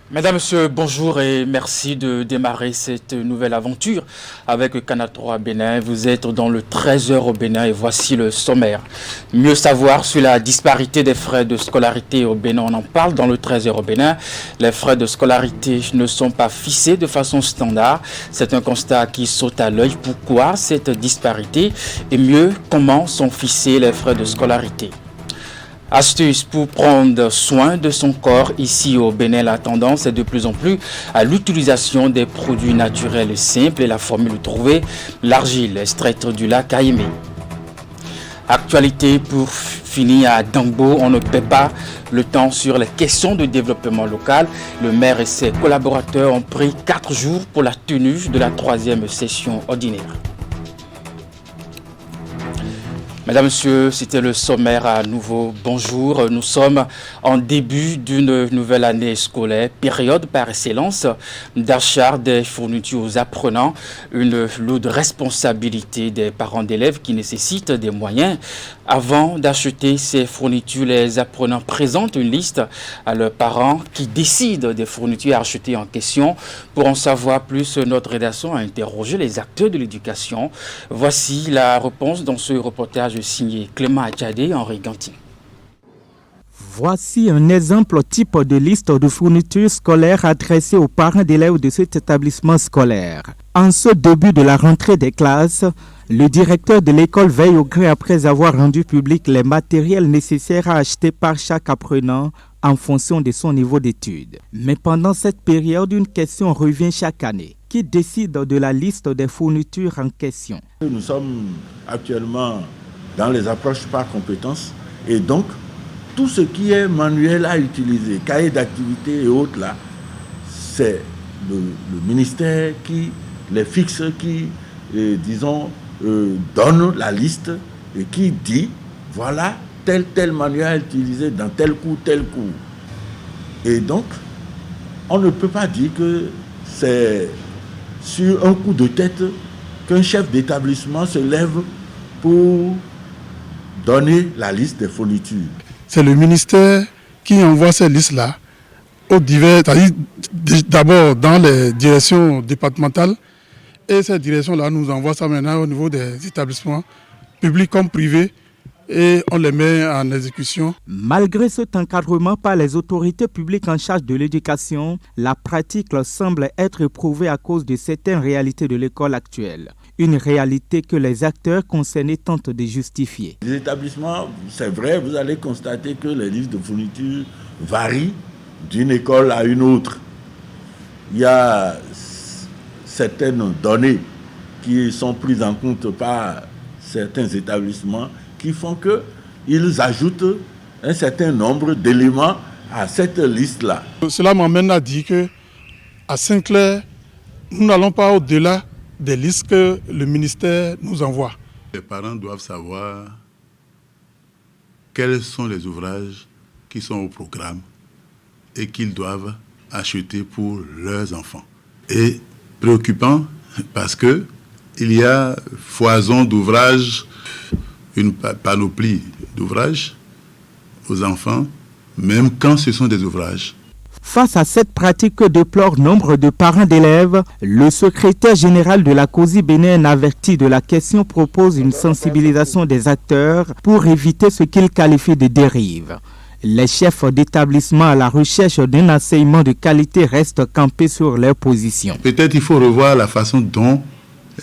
Mesdames, Messieurs, bonjour et merci de démarrer cette nouvelle aventure avec Canal 3 Bénin. Vous êtes dans le 13h au Bénin et voici le sommaire. Mieux savoir sur la disparité des frais de scolarité au Bénin, on en parle dans le 13h au Bénin. Les frais de scolarité ne sont pas fixés de façon standard. C'est un constat qui saute à l'œil. Pourquoi cette disparité? Et mieux, comment sont fixés les frais de scolarité? Astuce pour prendre soin de son corps. Ici au Bénin, la tendance est de plus en plus à l'utilisation des produits naturels simples et la formule trouvée, l'argile extraite du lac Aïmé. Actualité pour finir à Dangbo, on ne perd pas le temps sur les questions de développement local. Le maire et ses collaborateurs ont pris 4 jours pour la tenue de la 3e session ordinaire. Mesdames, Messieurs, c'était le sommaire à nouveau. Bonjour, nous sommes en début d'une nouvelle année scolaire, période par excellence d'achat des fournitures aux apprenants, une lourde responsabilité des parents d'élèves qui nécessite des moyens. Avant d'acheter ces fournitures, les apprenants présentent une liste à leurs parents qui décident des fournitures à acheter en question. Pour en savoir plus, notre rédaction a interrogé les acteurs de l'éducation. Voici la réponse dans ce reportage signé Clément Adjadé et Henri Ganti. Voici un exemple type de liste de fournitures scolaires adressées aux parents d'élèves de cet établissement scolaire. En ce début de la rentrée des classes, le directeur de l'école veille au gré après avoir rendu public les matériels nécessaires à acheter par chaque apprenant en fonction de son niveau d'études. Mais pendant cette période, une question revient chaque année. Qui décide de la liste des fournitures en question? Nous sommes actuellement dans les approches par compétences et donc tout ce qui est manuel à utiliser, cahier d'activité et autres là, c'est le ministère qui les fixe, qui donne la liste et qui dit voilà tel manuel à utiliser dans tel cours. Et donc on ne peut pas dire que c'est sur un coup de tête qu'un chef d'établissement se lève pour donner la liste des fournitures. C'est le ministère qui envoie ces listes-là aux divers, c'est-à-dire d'abord dans les directions départementales, et ces directions-là nous envoient ça maintenant au niveau des établissements publics comme privés, et on les met en exécution. Malgré cet encadrement par les autorités publiques en charge de l'éducation, la pratique semble être éprouvée à cause de certaines réalités de l'école actuelle. Une réalité que les acteurs concernés tentent de justifier. Les établissements, c'est vrai, vous allez constater que les listes de fournitures varient d'une école à une autre. Il y a certaines données qui sont prises en compte par certains établissements qui font qu'ils ajoutent un certain nombre d'éléments à cette liste-là. Cela m'amène à dire qu'à Saint-Clair, nous n'allons pas au-delà des listes que le ministère nous envoie. Les parents doivent savoir quels sont les ouvrages qui sont au programme et qu'ils doivent acheter pour leurs enfants. Et préoccupant parce qu'il y a foison d'ouvrages, une panoplie d'ouvrages aux enfants, même quand ce sont des ouvrages. Face à cette pratique que déplore nombre de parents d'élèves, le secrétaire général de la COSI Bénin averti de la question propose une sensibilisation des acteurs pour éviter ce qu'il qualifie de dérive. Les chefs d'établissement à la recherche d'un enseignement de qualité restent campés sur leur position. Peut-être il faut revoir la façon dont,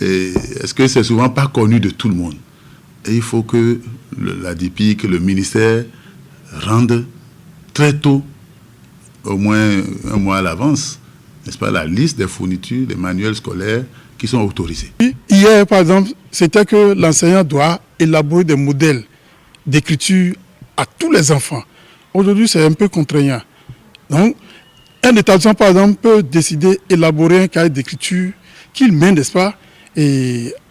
est-ce que c'est souvent pas connu de tout le monde. Et il faut que la DIPI, que le ministère rende très tôt, au moins un mois à l'avance, n'est-ce pas, la liste des fournitures, des manuels scolaires qui sont autorisés. Hier, par exemple, c'était que l'enseignant doit élaborer des modèles d'écriture à tous les enfants. Aujourd'hui, c'est un peu contraignant. Donc, un établissement, par exemple, peut décider d'élaborer un cahier d'écriture qu'il met, n'est-ce pas,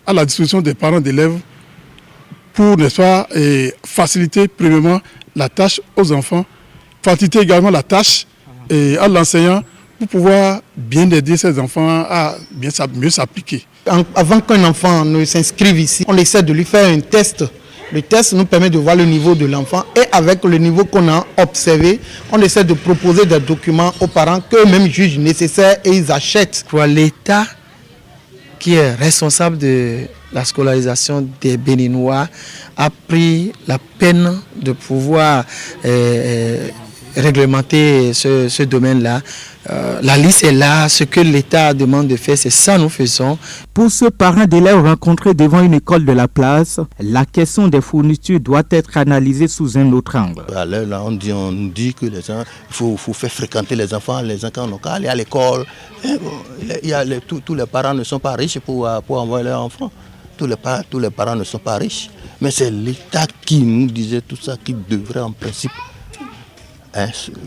à la disposition des parents d'élèves pour, n'est-ce pas, faciliter premièrement la tâche aux enfants, faciliter également la tâche à l'enseignant pour pouvoir bien aider ces enfants à mieux s'appliquer. Avant qu'un enfant ne s'inscrive ici, on essaie de lui faire un test Le test nous permet de voir le niveau de l'enfant et avec le niveau qu'on a observé, on essaie de proposer des documents aux parents qu'eux-mêmes jugent nécessaires et ils achètent. Pour l'État qui est responsable de la scolarisation des Béninois a pris la peine de pouvoir réglementer ce domaine-là. La liste est là, ce que l'État demande de faire, c'est ça nous faisons. Pour ce parent d'élèves rencontré devant une école de la place, la question des fournitures doit être analysée sous un autre angle. Là, on nous dit que les gens, il faut faire fréquenter les enfants n'ont qu'à aller à l'école. Tous les parents ne sont pas riches pour envoyer leurs enfants. Tous les parents ne sont pas riches. Mais c'est l'État qui nous disait tout ça, qui devrait en principe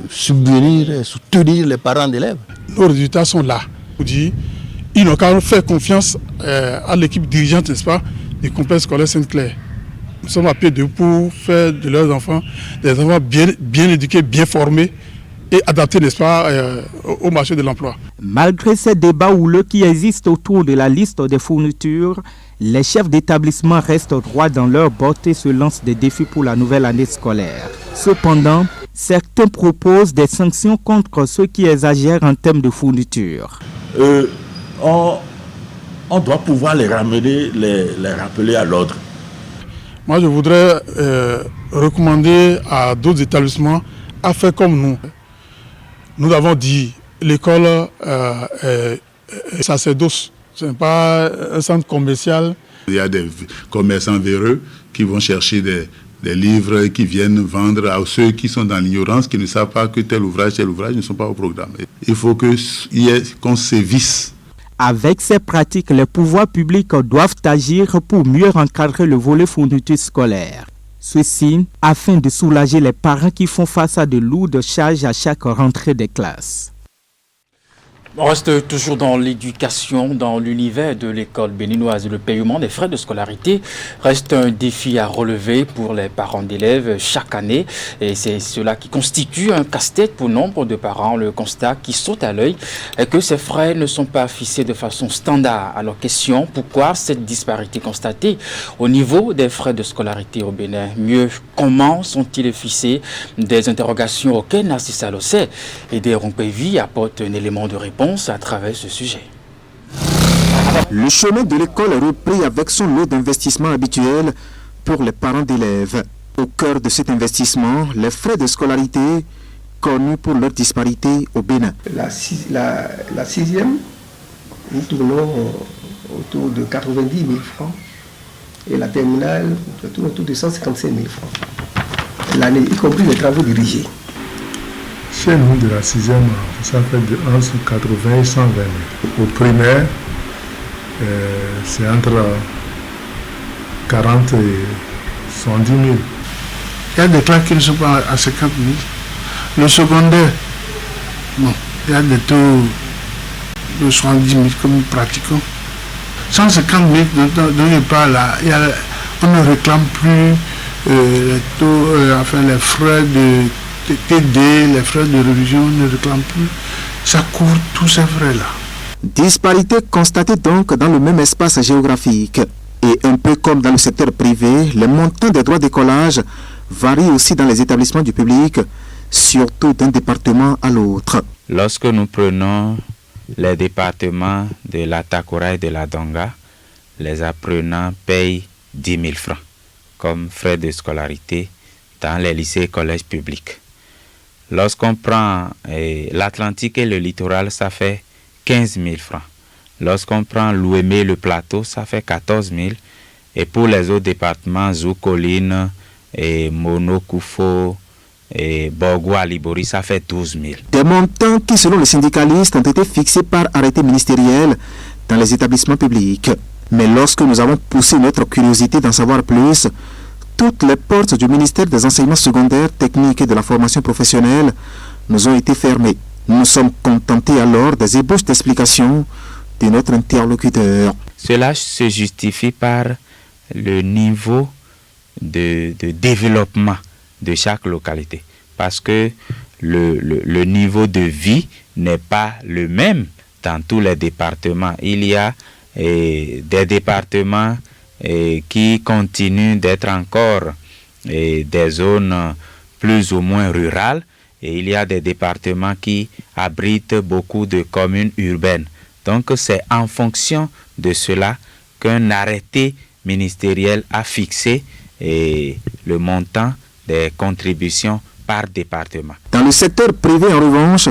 subvenir, soutenir les parents d'élèves. Nos résultats sont là. Ils n'ont qu'à faire confiance à l'équipe dirigeante, n'est-ce pas, du complexe scolaire Sainte-Claire. Nous sommes à pied debout pour faire de leurs enfants des enfants bien éduqués, bien formés et adaptés, n'est-ce pas, au marché de l'emploi. Malgré ces débats houleux qui existent autour de la liste des fournitures, les chefs d'établissement restent droits dans leur bottes et se lancent des défis pour la nouvelle année scolaire. Cependant, certains proposent des sanctions contre ceux qui exagèrent en termes de fournitures. On doit pouvoir les ramener, les rappeler à l'ordre. Moi, je voudrais recommander à d'autres établissements à faire comme nous. Nous avons dit, l'école est sacerdoce. Ce n'est pas un centre commercial. Il y a des commerçants véreux qui vont chercher des livres qui viennent vendre à ceux qui sont dans l'ignorance, qui ne savent pas que tel ouvrage ne sont pas au programme. Il faut qu'on sévisse. Avec ces pratiques, les pouvoirs publics doivent agir pour mieux encadrer le volet fourniture scolaire. Ceci afin de soulager les parents qui font face à de lourdes charges à chaque rentrée des classes. On reste toujours dans l'éducation, dans l'univers de l'école béninoise. Le paiement des frais de scolarité reste un défi à relever pour les parents d'élèves chaque année. Et c'est cela qui constitue un casse-tête pour nombre de parents. Le constat qui saute à l'œil est que ces frais ne sont pas fixés de façon standard. Alors question, pourquoi cette disparité constatée au niveau des frais de scolarité au Bénin? Mieux, comment sont-ils fixés? Des interrogations auxquelles Narcissa Lossé et des Rompévi apportent un élément de réponse à travers ce sujet. Le chemin de l'école est repris avec son lot d'investissement habituel pour les parents d'élèves. Au cœur de cet investissement, les frais de scolarité connus pour leur disparité au Bénin. La sixième, nous tournons autour de 90 000 francs et la terminale, nous tournons autour de 155 000 francs. L'année, y compris les travaux dirigés. Chez nous, de la sixième, ça fait de 80 et 120 000. Au primaire, c'est entre 40 et 110 000. Il y a des classes qui ne sont pas à 50 000. Le secondaire, bon, il y a des taux de 70 000 comme nous pratiquons. 150 000 dont je parle là, on ne réclame plus les taux, les frais de TD, les frais de révision, on ne réclame plus. Ça couvre tous ces frais-là. Disparité constatée donc dans le même espace géographique. Et un peu comme dans le secteur privé, les montants des droits d'écolage varient aussi dans les établissements du public, surtout d'un département à l'autre. Lorsque nous prenons les départements de la Takora et de la Donga, les apprenants payent 10 000 francs comme frais de scolarité dans les lycées et collèges publics. Lorsqu'on prend l'Atlantique et le littoral, ça fait 15 000 francs. Lorsqu'on prend l'Ouémé et le plateau, ça fait 14 000. Et pour les autres départements, Zoukoline, Mono-Koufo, Borgoa, Libori, ça fait 12 000. Des montants qui, selon les syndicalistes, ont été fixés par arrêté ministériel dans les établissements publics. Mais lorsque nous avons poussé notre curiosité d'en savoir plus, toutes les portes du ministère des enseignements secondaires, techniques et de la formation professionnelle nous ont été fermées. Nous nous sommes contentés alors des ébauches d'explications de notre interlocuteur. Cela se justifie par le niveau de développement de chaque localité. Parce que le niveau de vie n'est pas le même dans tous les départements. Il y a des départements qui continuent d'être encore des zones plus ou moins rurales. Et il y a des départements qui abritent beaucoup de communes urbaines. Donc c'est en fonction de cela qu'un arrêté ministériel a fixé le montant des contributions par département. Dans le secteur privé, en revanche,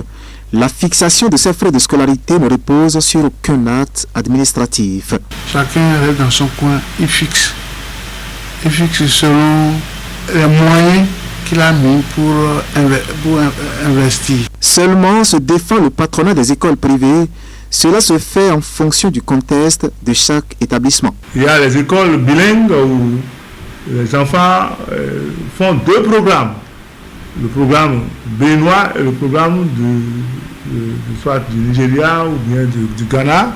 la fixation de ces frais de scolarité ne repose sur aucun acte administratif. Chacun reste dans son coin, il fixe selon les moyens qu'il a mis pour investir. Seulement se défend le patronat des écoles privées. Cela se fait en fonction du contexte de chaque établissement. Il y a les écoles bilingues où les enfants font deux programmes. Le programme béninois et le programme soit du Nigeria ou bien du Ghana,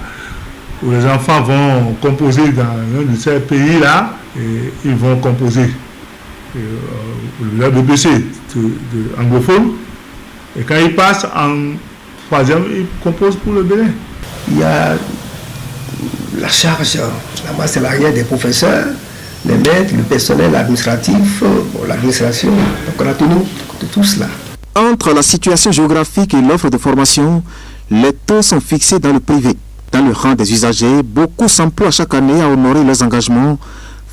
où les enfants vont composer dans l'un de ces pays-là et ils vont composer le BBC de anglophone. Et quand ils passent en troisième, ils composent pour le Bénin. Il y a la charge, la masse salariale des professeurs, les maîtres, le personnel administratif, l'administration. Donc on a tenu de tout cela. Entre la situation géographique et l'offre de formation, les taux sont fixés dans le privé. Dans le rang des usagers, beaucoup s'emploient chaque année à honorer leurs engagements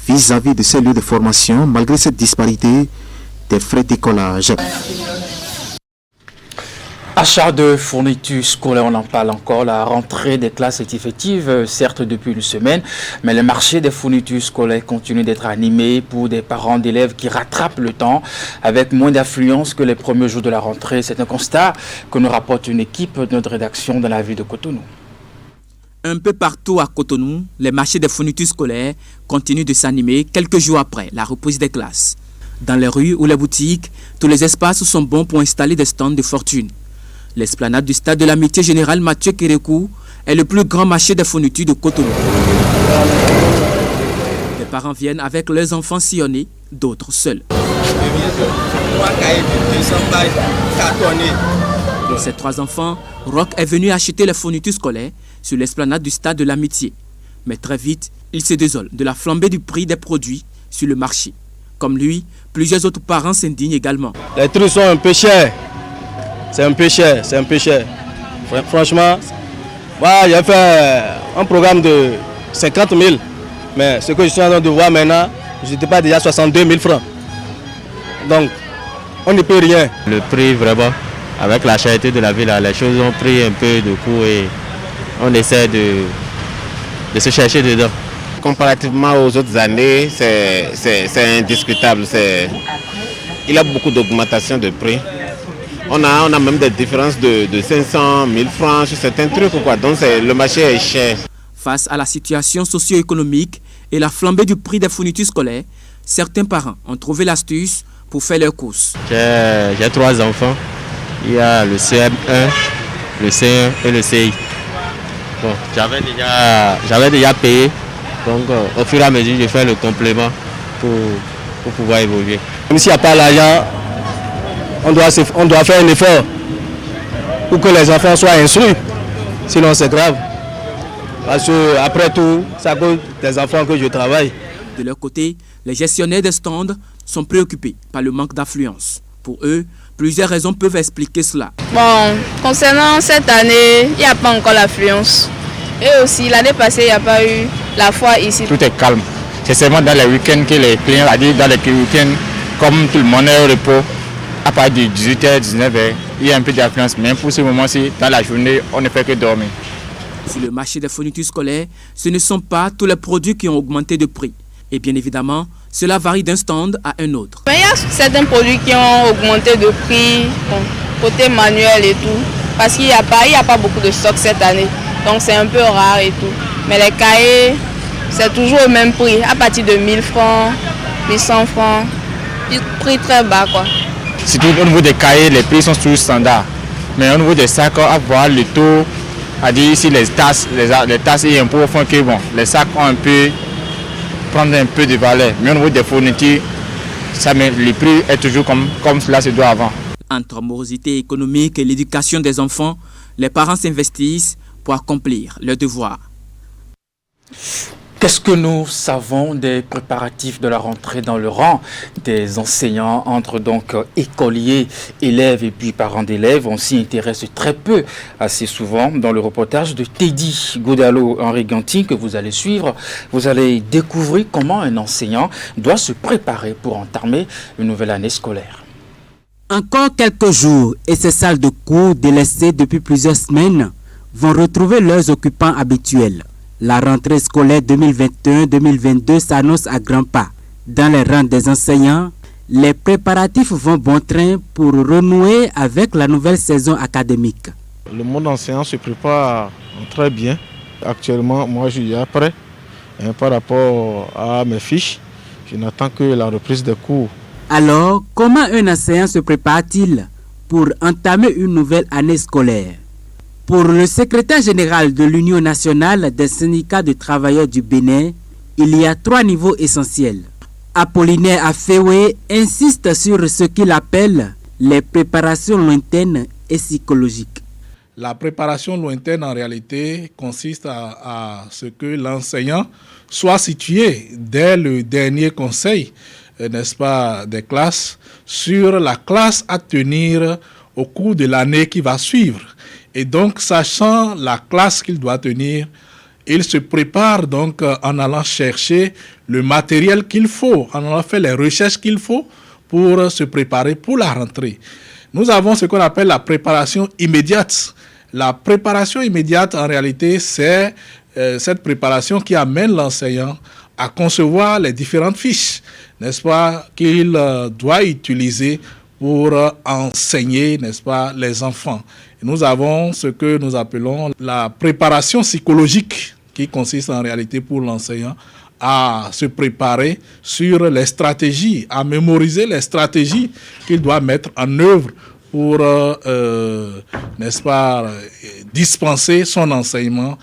vis-à-vis de ces lieux de formation, malgré cette disparité des frais d'écolage. Achat de fournitures scolaires, on en parle encore. La rentrée des classes est effective, certes depuis une semaine, mais le marché des fournitures scolaires continue d'être animé pour des parents d'élèves qui rattrapent le temps avec moins d'affluence que les premiers jours de la rentrée. C'est un constat que nous rapporte une équipe de notre rédaction dans la ville de Cotonou. Un peu partout à Cotonou, les marchés des fournitures scolaires continuent de s'animer quelques jours après la reprise des classes. Dans les rues ou les boutiques, tous les espaces sont bons pour installer des stands de fortune. L'esplanade du stade de l'Amitié Générale Mathieu Kérékou est le plus grand marché des fournitures de Cotonou. Les parents viennent avec leurs enfants sillonnés, d'autres seuls. De ces 3 enfants, Roch est venu acheter les fournitures scolaires sur l'esplanade du stade de l'Amitié. Mais très vite, il se désole de la flambée du prix des produits sur le marché. Comme lui, plusieurs autres parents s'indignent également. Les trucs sont un peu chers. C'est un peu cher. Franchement, voilà, j'ai fait un programme de 50 000. Mais ce que je suis en train de voir maintenant, je n'étais pas déjà 62 000 francs. Donc, on ne peut rien. Le prix, vraiment, avec la charité de la ville, les choses ont pris un peu de coup et on essaie de se chercher dedans. Comparativement aux autres années, c'est indiscutable. Il y a beaucoup d'augmentation de prix. On a même des différences de 500 000 francs sur certains trucs. Donc le marché est cher. Face à la situation socio-économique et la flambée du prix des fournitures scolaires, certains parents ont trouvé l'astuce pour faire leurs courses. J'ai 3 enfants. Il y a le CM1, le C1 et le CI. Bon, j'avais déjà payé. Donc au fur et à mesure, je fais le complément pour pouvoir évoluer. Même s'il n'y a pas l'argent, on doit faire un effort pour que les enfants soient instruits. Sinon c'est grave. Parce que après tout, c'est à cause des enfants que je travaille. De leur côté, les gestionnaires des stands sont préoccupés par le manque d'affluence. Pour eux, plusieurs raisons peuvent expliquer cela. Bon, concernant cette année, il n'y a pas encore l'affluence. Et aussi, l'année passée, il n'y a pas eu la foire ici. Tout est calme. C'est seulement dans les week-ends que les clients, dans les week-ends, comme tout le monde est au repos, à partir de 18h, 19h, il y a un peu d'affluence. Mais pour ce moment-ci, dans la journée, on ne fait que dormir. Sur le marché des fournitures scolaires, ce ne sont pas tous les produits qui ont augmenté de prix. Et bien évidemment, cela varie d'un stand à un autre. Mais il y a certains produits qui ont augmenté de prix, côté manuel et tout, parce qu'il n'y a pas beaucoup de stock cette année. Donc c'est un peu rare et tout. Mais les cahiers, c'est toujours au même prix, à partir de 1000 francs, 1100 francs, prix très bas quoi. Surtout au niveau des cahiers, les prix sont toujours standards. Mais au niveau des sacs, à voir le taux, à dire ici les tasses et impôts font que bon, les sacs ont prendre un peu de valeur. Mais au niveau des fournitures, le prix est toujours comme cela se doit avant. Entre morosité économique et l'éducation des enfants, les parents s'investissent pour accomplir leurs devoirs. Qu'est-ce que nous savons des préparatifs de la rentrée dans le rang des enseignants entre donc écoliers, élèves et puis parents d'élèves? On s'y intéresse très peu, assez souvent. Dans le reportage de Teddy Godalo-Henri Ganti que vous allez suivre, vous allez découvrir comment un enseignant doit se préparer pour entamer une nouvelle année scolaire. Encore quelques jours et ces salles de cours délaissées depuis plusieurs semaines vont retrouver leurs occupants habituels. La rentrée scolaire 2021-2022 s'annonce à grands pas. Dans les rangs des enseignants, les préparatifs vont bon train pour renouer avec la nouvelle saison académique. Le monde enseignant se prépare très bien. Actuellement, moi je suis prêt par rapport à mes fiches. Je n'attends que la reprise des cours. Alors, comment un enseignant se prépare-t-il pour entamer une nouvelle année scolaire? Pour le secrétaire général de l'Union nationale des syndicats de travailleurs du Bénin, il y a 3 niveaux essentiels. Apollinaire Afewe insiste sur ce qu'il appelle les préparations lointaines et psychologiques. La préparation lointaine, en réalité, consiste à ce que l'enseignant soit situé dès le dernier conseil, n'est-ce pas, des classes, sur la classe à tenir au cours de l'année qui va suivre. Et donc, sachant la classe qu'il doit tenir, il se prépare donc en allant chercher le matériel qu'il faut, en allant faire les recherches qu'il faut pour se préparer pour la rentrée. Nous avons ce qu'on appelle la préparation immédiate. La préparation immédiate, en réalité, c'est cette préparation qui amène l'enseignant à concevoir les différentes fiches, n'est-ce pas, qu'il doit utiliser pour enseigner, n'est-ce pas, les enfants. Nous avons ce que nous appelons la préparation psychologique, qui consiste en réalité pour l'enseignant à se préparer sur les stratégies, à mémoriser les stratégies qu'il doit mettre en œuvre pour, n'est-ce pas, dispenser son enseignement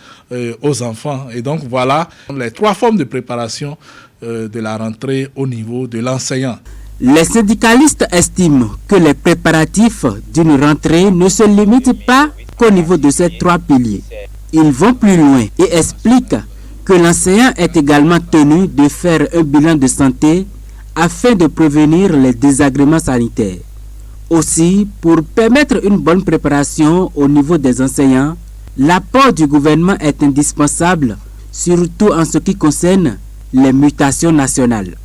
aux enfants. Et donc voilà les 3 formes de préparation de la rentrée au niveau de l'enseignant. Les syndicalistes estiment que les préparatifs d'une rentrée ne se limitent pas qu'au niveau de ces 3 piliers. Ils vont plus loin et expliquent que l'enseignant est également tenu de faire un bilan de santé afin de prévenir les désagréments sanitaires. Aussi, pour permettre une bonne préparation au niveau des enseignants, l'apport du gouvernement est indispensable, surtout en ce qui concerne les mutations nationales.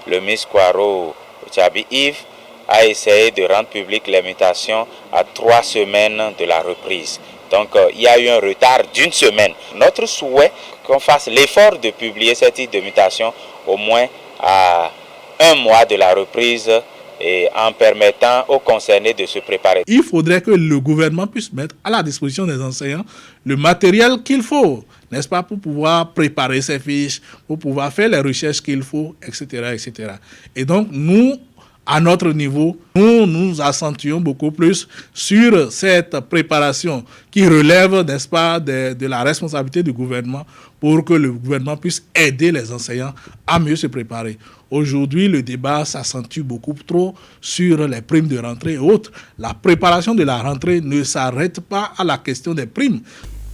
Le ministre Kwaro Tchabi Yves a essayé de rendre publiques les mutations à 3 semaines de la reprise. Donc il y a eu un retard d'1 semaine. Notre souhait qu'on fasse l'effort de publier cette type de mutation au moins à 1 mois de la reprise et en permettant aux concernés de se préparer. Il faudrait que le gouvernement puisse mettre à la disposition des enseignants le matériel qu'il faut, n'est-ce pas, pour pouvoir préparer ces fiches, pour pouvoir faire les recherches qu'il faut, etc., etc. Et donc, nous, à notre niveau, nous accentuons beaucoup plus sur cette préparation qui relève, n'est-ce pas, de la responsabilité du gouvernement pour que le gouvernement puisse aider les enseignants à mieux se préparer. Aujourd'hui, le débat s'accentue beaucoup trop sur les primes de rentrée et autres. La préparation de la rentrée ne s'arrête pas à la question des primes.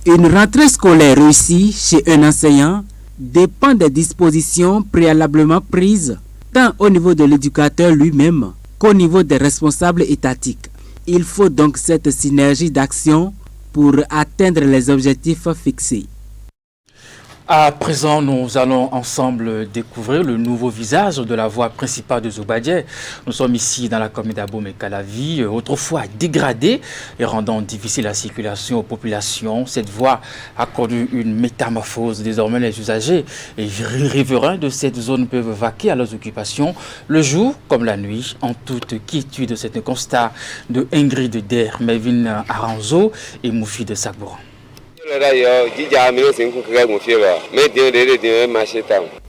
Une rentrée scolaire réussie chez un enseignant dépend des dispositions préalablement prises tant au niveau de l'éducateur lui-même qu'au niveau des responsables étatiques. Il faut donc cette synergie d'action pour atteindre les objectifs fixés. À présent, nous allons ensemble découvrir le nouveau visage de la voie principale de Zobadié. Nous sommes ici dans la commune d'Abomey-Calavi, autrefois dégradée et rendant difficile la circulation aux populations. Cette voie a connu une métamorphose. Désormais, les usagers et riverains de cette zone peuvent vaquer à leurs occupations le jour comme la nuit, en toute quiétude. C'est un constat de Ingrid Der, Melvin Aranzo et Moufi de Sagbouran.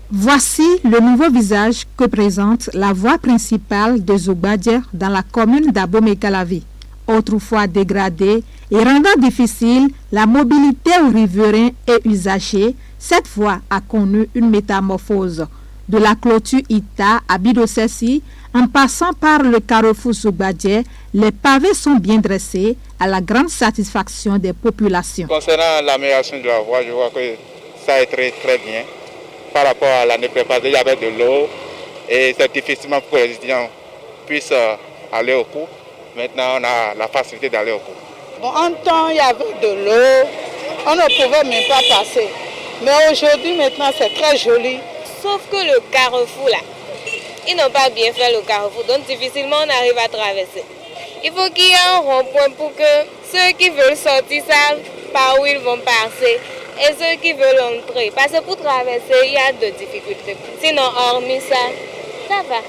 Voici le nouveau visage que présente la voie principale de Zobadié dans la commune d'Abomey-Calavi. Autrefois dégradée et rendant difficile la mobilité aux riverains et usagers, cette voie a connu une métamorphose. De la clôture Ita à Bidosessi, en passant par le carrefour Zobadié, les pavés sont bien dressés à la grande satisfaction des populations. Concernant l'amélioration de la voie, je vois que ça est très bien. par rapport à l'année précédente, il y avait de l'eau et c'est difficilement pour que les étudiants puissent aller au cours. Maintenant, on a la facilité d'aller au cours. Bon, en temps, il y avait de l'eau, on ne pouvait même pas passer. Mais aujourd'hui, maintenant, c'est très joli. Sauf que le carrefour, là, ils n'ont pas bien fait le carrefour, donc difficilement on arrive à traverser. Il faut qu'il y ait un rond-point pour que ceux qui veulent sortir savent par où ils vont passer et ceux qui veulent entrer. Parce que pour traverser, il y a de difficultés. Sinon, hormis ça, ça va.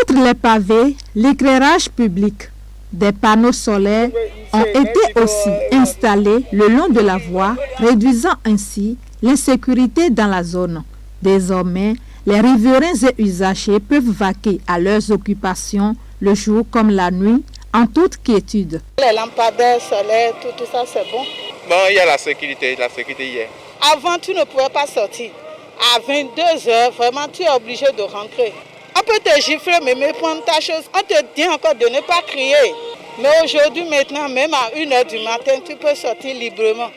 Outre les pavés, l'éclairage public, des panneaux solaires ont été aussi installés le long de la voie, réduisant ainsi l'insécurité dans la zone. Désormais, les riverains et usagers peuvent vaquer à leurs occupations le jour comme la nuit, en toute quiétude. Les lampadaires solaires, tout ça, c'est bon. Bon, il y a la sécurité hier. Avant, tu ne pouvais pas sortir. À 22h, vraiment, tu es obligé de rentrer. On peut te gifler, mais prendre ta chose. On te dit encore de ne pas crier. Mais aujourd'hui, maintenant, même à 1h du matin, tu peux sortir librement.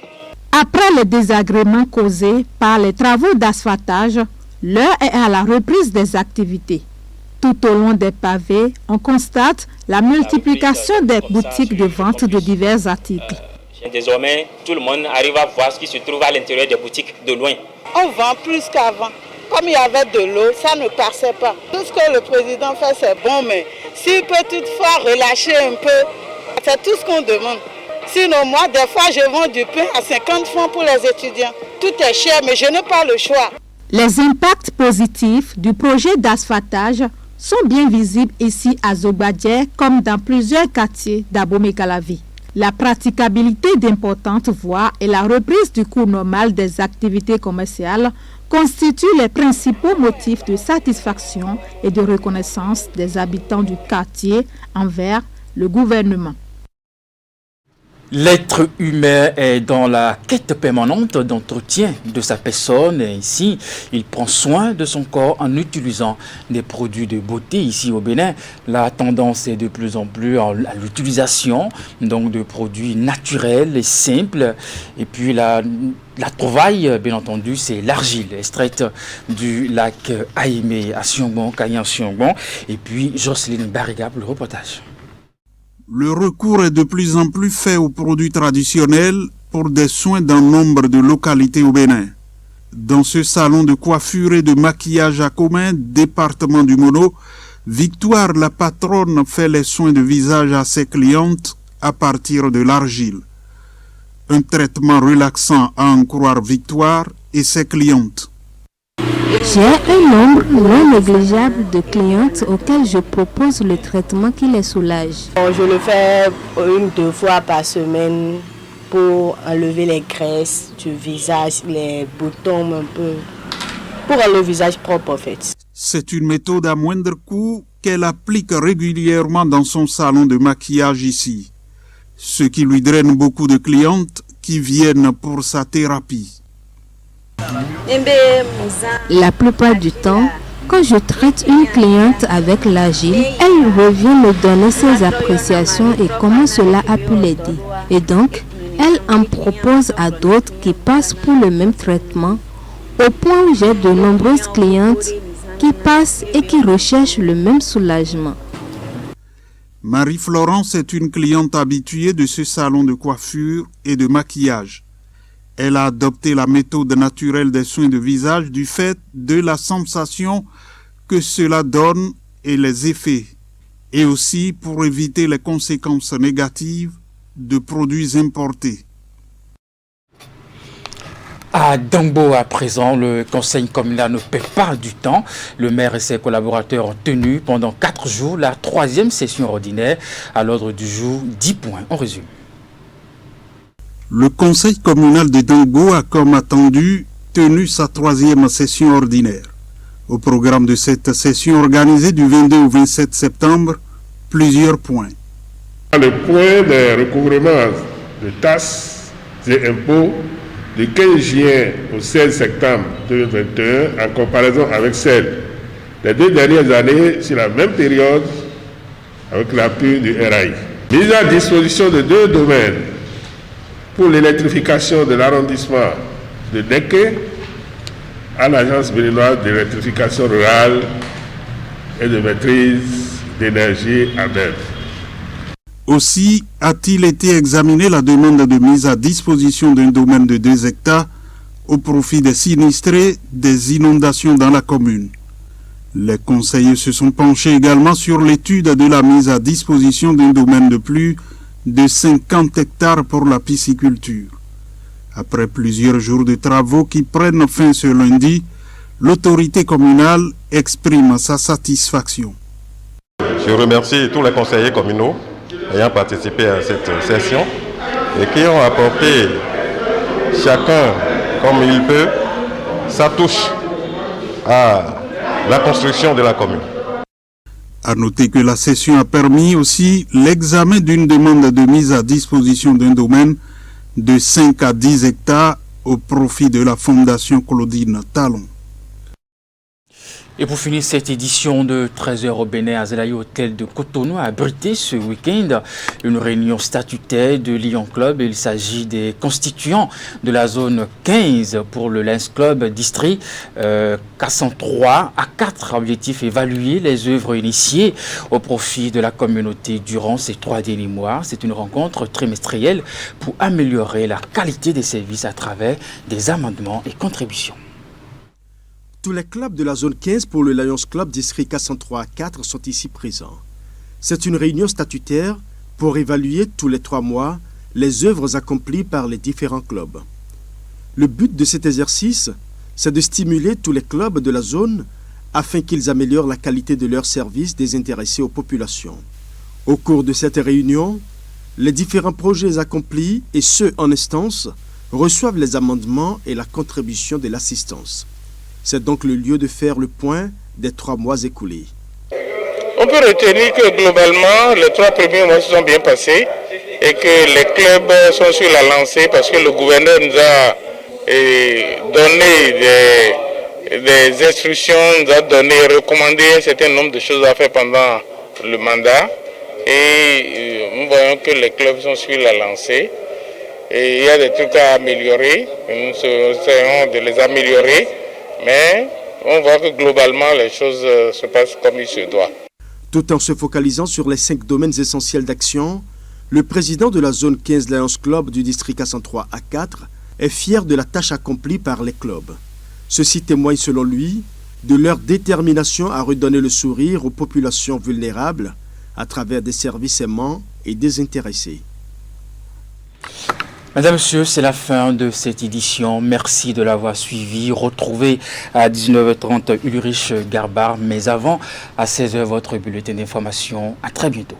Après les désagréments causés par les travaux d'asphaltage, l'heure est à la reprise des activités. Tout au long des pavés, on constate la multiplication des boutiques de vente de divers articles. Désormais, tout le monde arrive à voir ce qui se trouve à l'intérieur des boutiques de loin. On vend plus qu'avant. Comme il y avait de l'eau, ça ne passait pas. Tout ce que le président fait, c'est bon, mais s'il peut toutefois relâcher un peu, c'est tout ce qu'on demande. Sinon, moi, des fois, je vends du pain à 50 francs pour les étudiants. Tout est cher, mais je n'ai pas le choix. Les impacts positifs du projet d'asphaltage sont bien visibles ici à Zogbadjer comme dans plusieurs quartiers d'Abomey-Calavi. La praticabilité d'importantes voies et la reprise du cours normal des activités commerciales constituent les principaux motifs de satisfaction et de reconnaissance des habitants du quartier envers le gouvernement. L'être humain est dans la quête permanente d'entretien de sa personne et ici, il prend soin de son corps en utilisant des produits de beauté. Ici au Bénin, la tendance est de plus en plus à l'utilisation donc de produits naturels et simples. Et puis la trouvaille, bien entendu, c'est l'argile extraite du lac Aïmé à Siongbon, Kayan-Siongbon. Et puis Jocelyne Bariga pour le reportage. Le recours est de plus en plus fait aux produits traditionnels pour des soins dans nombre de localités au Bénin. Dans ce salon de coiffure et de maquillage à Commun, département du Mono, Victoire, la patronne, fait les soins de visage à ses clientes à partir de l'argile. Un traitement relaxant à en croire Victoire et ses clientes. J'ai un nombre non négligeable de clientes auxquelles je propose le traitement qui les soulage. Je le fais 1-2 fois par semaine pour enlever les graisses du visage, les boutons un peu, pour rendre le visage propre en fait. C'est une méthode à moindre coût qu'elle applique régulièrement dans son salon de maquillage ici, ce qui lui draine beaucoup de clientes qui viennent pour sa thérapie. La plupart du temps, quand je traite une cliente avec l'argile, elle revient me donner ses appréciations et comment cela a pu l'aider. Et donc, elle en propose à d'autres qui passent pour le même traitement, au point où j'ai de nombreuses clientes qui passent et qui recherchent le même soulagement. Marie-Florence est une cliente habituée de ce salon de coiffure et de maquillage. Elle a adopté la méthode naturelle des soins de visage du fait de la sensation que cela donne et les effets, et aussi pour éviter les conséquences négatives de produits importés. À Dambo, à présent, le conseil communal ne perd pas du temps. Le maire et ses collaborateurs ont tenu pendant 4 jours la 3e session ordinaire. À l'ordre du jour, 10 points. On résume. Le conseil communal de Dambo a, comme attendu, tenu sa 3e session ordinaire. Au programme de cette session organisée du 22 au 27 septembre, plusieurs points. Le point de recouvrement de taxes et impôts du 15 juin au 16 septembre 2021 en comparaison avec celle des 2 dernières années sur la même période avec l'appui du RAI. Mise à disposition de 2 domaines pour l'électrification de l'arrondissement de Neké à l'Agence béninoise d'électrification rurale et de maîtrise d'énergie ABEM. Aussi a-t-il été examiné la demande de mise à disposition d'un domaine de 2 hectares au profit des sinistrés des inondations dans la commune. Les conseillers se sont penchés également sur l'étude de la mise à disposition d'un domaine de plus de 50 hectares pour la pisciculture. Après plusieurs jours de travaux qui prennent fin ce lundi, l'autorité communale exprime sa satisfaction. Je remercie tous les conseillers communaux ayant participé à cette session et qui ont apporté chacun comme il peut sa touche à la construction de la commune. À noter que la session a permis aussi l'examen d'une demande de mise à disposition d'un domaine de 5 à 10 hectares au profit de la Fondation Claudine Talon. Et pour finir cette édition de 13h au Bénin, Azelaï Hôtel de Cotonou a abrité ce week-end une réunion statutaire de Lion Club. Il s'agit des constituants de la zone 15 pour le Lions Club district K103 à 4 objectifs: évaluer les œuvres initiées au profit de la communauté durant ces 3 derniers mois. C'est une rencontre trimestrielle pour améliorer la qualité des services à travers des amendements et contributions. Tous les clubs de la zone 15 pour le Lions Club district K103 à 4 sont ici présents. C'est une réunion statutaire pour évaluer tous les 3 mois les œuvres accomplies par les différents clubs. Le but de cet exercice, c'est de stimuler tous les clubs de la zone afin qu'ils améliorent la qualité de leurs services désintéressés aux populations. Au cours de cette réunion, les différents projets accomplis et ceux en instance reçoivent les amendements et la contribution de l'assistance. C'est donc le lieu de faire le point des 3 mois écoulés. On peut retenir que globalement, les 3 premiers mois se sont bien passés et que les clubs sont sur la lancée parce que le gouverneur nous a donné des instructions, nous a recommandé un certain nombre de choses à faire pendant le mandat. Et nous voyons que les clubs sont sur la lancée. Et il y a des trucs à améliorer, nous essayons de les améliorer. Mais on voit que globalement, les choses se passent comme il se doit. Tout en se focalisant sur les 5 domaines essentiels d'action, le président de la zone 15 Lions Club du district K103 à 4 est fier de la tâche accomplie par les clubs. Ceci témoigne selon lui de leur détermination à redonner le sourire aux populations vulnérables à travers des services aimants et désintéressés. Mesdames, Messieurs, c'est la fin de cette édition. Merci de l'avoir suivi. Retrouvez à 19h30 Ulrich Garbar, mais avant, à 16h, votre bulletin d'information. À très bientôt.